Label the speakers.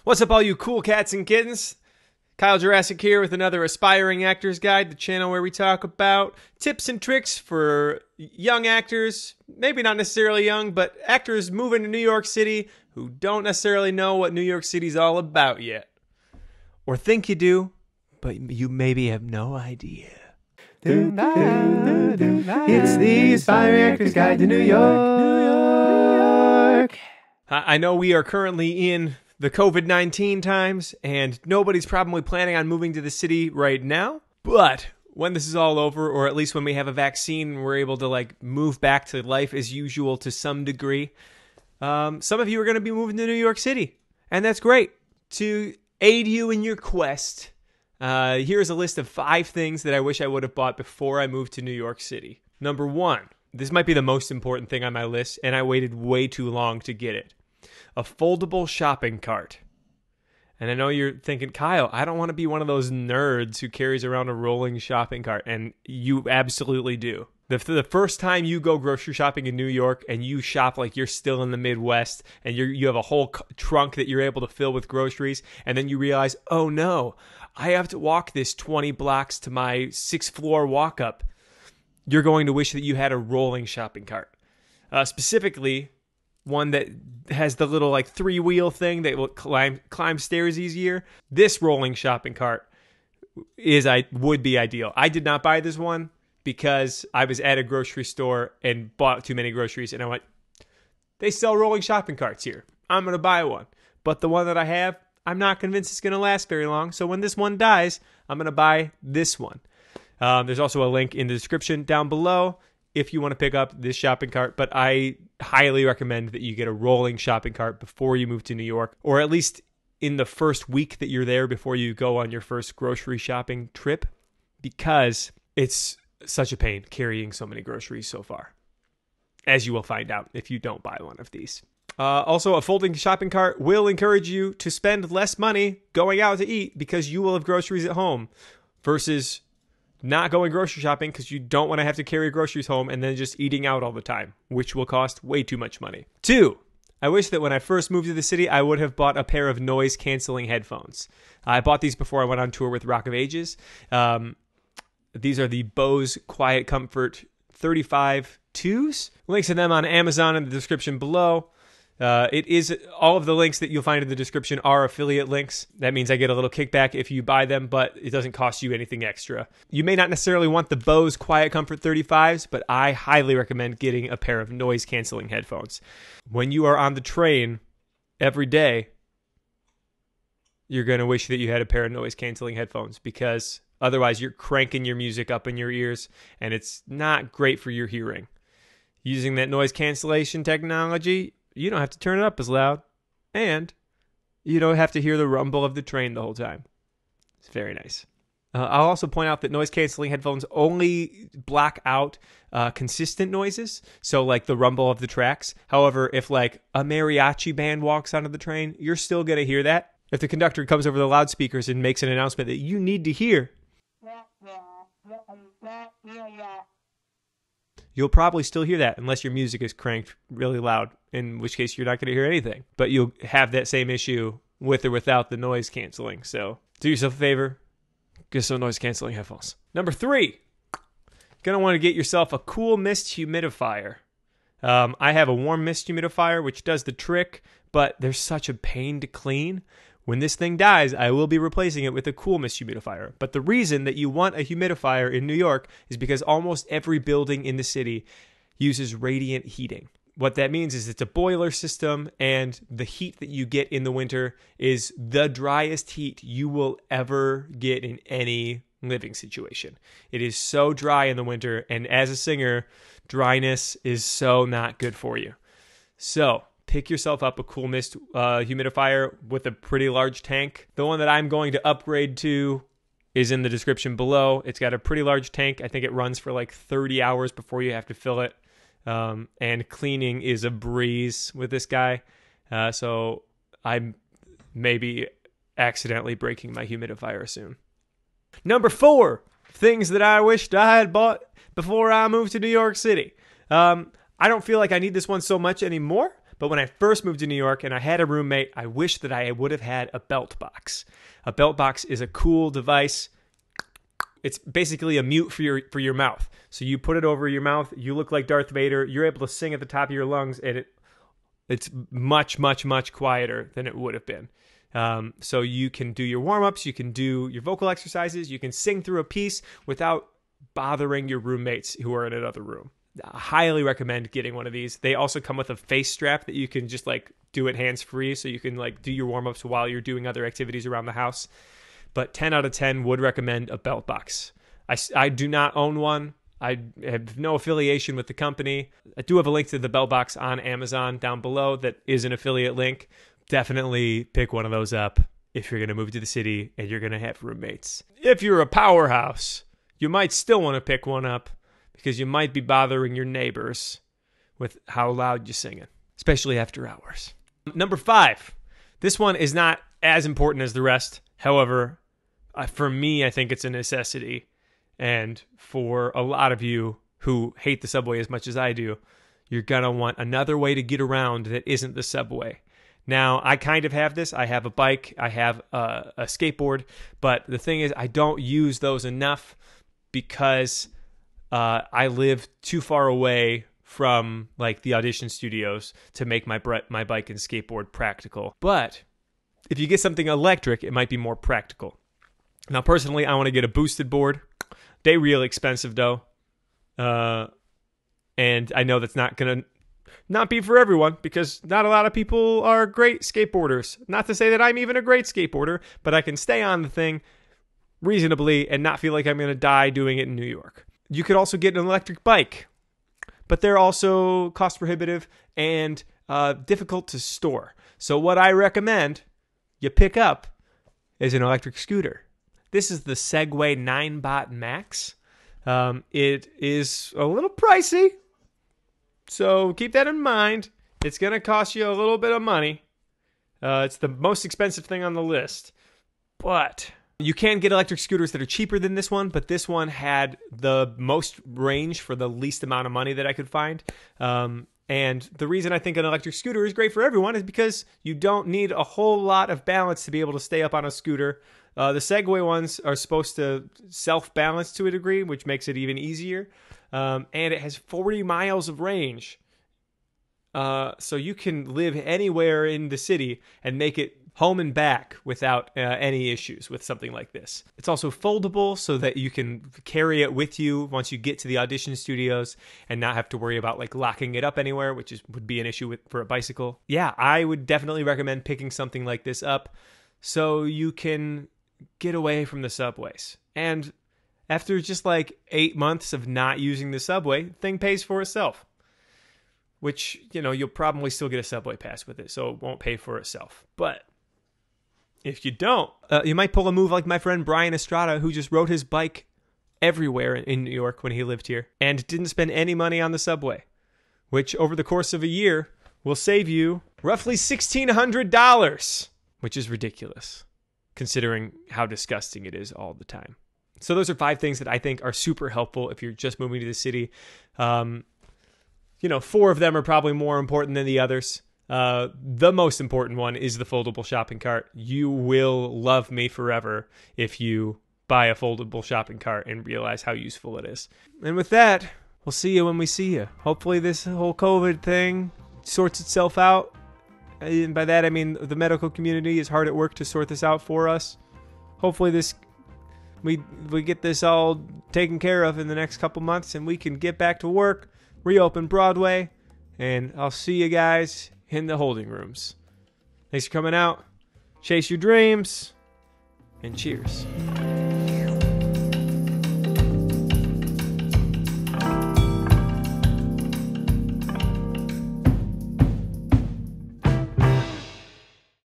Speaker 1: What's up, all you cool cats and kittens? Kyle Jurassic here with another Aspiring Actors Guide, the channel where we talk about tips and tricks for young actors, maybe not necessarily young, but actors moving to New York City who don't necessarily know what New York City's all about yet. Or think you do, but you maybe have no idea.
Speaker 2: It's the Aspiring Actors Guide to New York.
Speaker 1: I know we are currently in the COVID-19 times, and nobody's probably planning on moving to the city right now. But when this is all over, or at least when we have a vaccine and we're able to move back to life as usual to some degree, some of you are going to be moving to New York City, and that's great. To aid you in your quest, here's a list of 5 things that I wish I would have bought before I moved to New York City. Number 1, this might be the most important thing on my list, and I waited way too long to get it. A foldable shopping cart. And I know you're thinking, Kyle, I don't want to be one of those nerds who carries around a rolling shopping cart. And you absolutely do. The first time you go grocery shopping in New York and you shop like you're still in the Midwest and you have a whole trunk that you're able to fill with groceries, and then you realize, oh no, I have to walk this 20 blocks to my 6th floor walk up. You're going to wish that you had a rolling shopping cart. Specifically, one that has the little 3-wheel thing that will climb stairs easier. This rolling shopping cart would be ideal. I did not buy this one because I was at a grocery store and bought too many groceries, and I went, they sell rolling shopping carts here. I'm going to buy one. But the one that I have, I'm not convinced it's going to last very long. So when this one dies, I'm going to buy this one. There's also a link in the description down below if you want to pick up this shopping cart, but I highly recommend that you get a rolling shopping cart before you move to New York, or at least in the first week that you're there before you go on your first grocery shopping trip, because it's such a pain carrying so many groceries so far, as you will find out if you don't buy one of these. Also, a folding shopping cart will encourage you to spend less money going out to eat because you will have groceries at home versus not going grocery shopping because you don't want to have to carry groceries home and then just eating out all the time, which will cost way too much money. 2, I wish that when I first moved to the city, I would have bought a pair of noise-canceling headphones. I bought these before I went on tour with Rock of Ages. These are the Bose Quiet Comfort 35 2s. Links to them on Amazon in the description below. It is all of the links that you'll find in the description are affiliate links. That means I get a little kickback if you buy them, but it doesn't cost you anything extra. You may not necessarily want the Bose Quiet Comfort 35s, but I highly recommend getting a pair of noise-canceling headphones. When you are on the train every day, you're going to wish that you had a pair of noise-canceling headphones, because otherwise you're cranking your music up in your ears, and it's not great for your hearing. Using that noise cancellation technology, you don't have to turn it up as loud, and you don't have to hear the rumble of the train the whole time. It's very nice. I'll also point out that noise-canceling headphones only block out consistent noises, so like the rumble of the tracks. However, if a mariachi band walks onto the train, you're still going to hear that. If the conductor comes over the loudspeakers and makes an announcement that you need to hear, you'll probably still hear that unless your music is cranked really loud, in which case you're not going to hear anything. But you'll have that same issue with or without the noise canceling. So do yourself a favor, get some noise canceling headphones. Number 3, going to want to get yourself a cool mist humidifier. I have a warm mist humidifier, which does the trick, but they're such a pain to clean. When this thing dies, I will be replacing it with a cool mist humidifier. But the reason that you want a humidifier in New York is because almost every building in the city uses radiant heating. What that means is it's a boiler system, and the heat that you get in the winter is the driest heat you will ever get in any living situation. It is so dry in the winter, and as a singer, dryness is so not good for you. So pick yourself up a cool mist humidifier with a pretty large tank. The one that I'm going to upgrade to is in the description below. It's got a pretty large tank. I think it runs for 30 hours before you have to fill it. And cleaning is a breeze with this guy. So I'm maybe accidentally breaking my humidifier soon. Number 4, things that I wished I had bought before I moved to New York City. I don't feel like I need this one so much anymore, But when I first moved to New York and I had a roommate, I wish that I would have had a belt box. A belt box is a cool device. It's basically a mute for your mouth. So you put it over your mouth, you look like Darth Vader, you're able to sing at the top of your lungs, and it's much, much, much quieter than it would have been. So you can do your warm-ups, you can do your vocal exercises, you can sing through a piece without bothering your roommates who are in another room. I highly recommend getting one of these. They also come with a face strap that you can just like do it hands-free, so you can like do your warm-ups while you're doing other activities around the house. But 10 out of 10 would recommend a belt box. I do not own one. I have no affiliation with the company. I do have a link to the belt box on Amazon down below that is an affiliate link. Definitely pick one of those up if you're going to move to the city and you're going to have roommates. If you're a powerhouse, you might still want to pick one up because you might be bothering your neighbors with how loud you're singing, especially after hours. Number 5. This one is not as important as the rest. However, for me, I think it's a necessity. And for a lot of you who hate the subway as much as I do, you're going to want another way to get around that isn't the subway. Now, I kind of have this. I have a bike. I have a skateboard. But the thing is, I don't use those enough because I live too far away from like the audition studios to make my bike and skateboard practical. But if you get something electric, it might be more practical. Now, personally, I want to get a boosted board. They real expensive, though. And I know that's not going to not be for everyone because not a lot of people are great skateboarders. Not to say that I'm even a great skateboarder, but I can stay on the thing reasonably and not feel like I'm going to die doing it in New York. You could also get an electric bike, but they're also cost prohibitive and difficult to store. So what I recommend you pick up is an electric scooter. This is the Segway 9Bot Max. It is a little pricey, so keep that in mind. It's going to cost you a little bit of money. It's the most expensive thing on the list. But you can get electric scooters that are cheaper than this one, but this one had the most range for the least amount of money that I could find. And the reason I think an electric scooter is great for everyone is because you don't need a whole lot of balance to be able to stay up on a scooter. The Segway ones are supposed to self-balance to a degree, which makes it even easier. And it has 40 miles of range. So you can live anywhere in the city and make it home and back without any issues with something like this. It's also foldable so that you can carry it with you once you get to the audition studios and not have to worry about like locking it up anywhere, which would be an issue for a bicycle. Yeah, I would definitely recommend picking something like this up so you can get away from the subways. And after just like 8 months of not using the subway, the thing pays for itself. Which, you know, you'll probably still get a subway pass with it, so it won't pay for itself. But if you don't, you might pull a move like my friend Brian Estrada, who just rode his bike everywhere in New York when he lived here and didn't spend any money on the subway, which over the course of a year will save you roughly $1,600, which is ridiculous considering how disgusting it is all the time. So those are 5 things that I think are super helpful if you're just moving to the city. You know, 4 of them are probably more important than the others. The most important one is the foldable shopping cart. You will love me forever if you buy a foldable shopping cart and realize how useful it is. And with that, we'll see you when we see you. Hopefully this whole COVID thing sorts itself out. And by that, I mean the medical community is hard at work to sort this out for us. Hopefully we get this all taken care of in the next couple months and we can get back to work, reopen Broadway, and I'll see you guys in the holding rooms. Thanks for coming out. Chase your dreams, and cheers.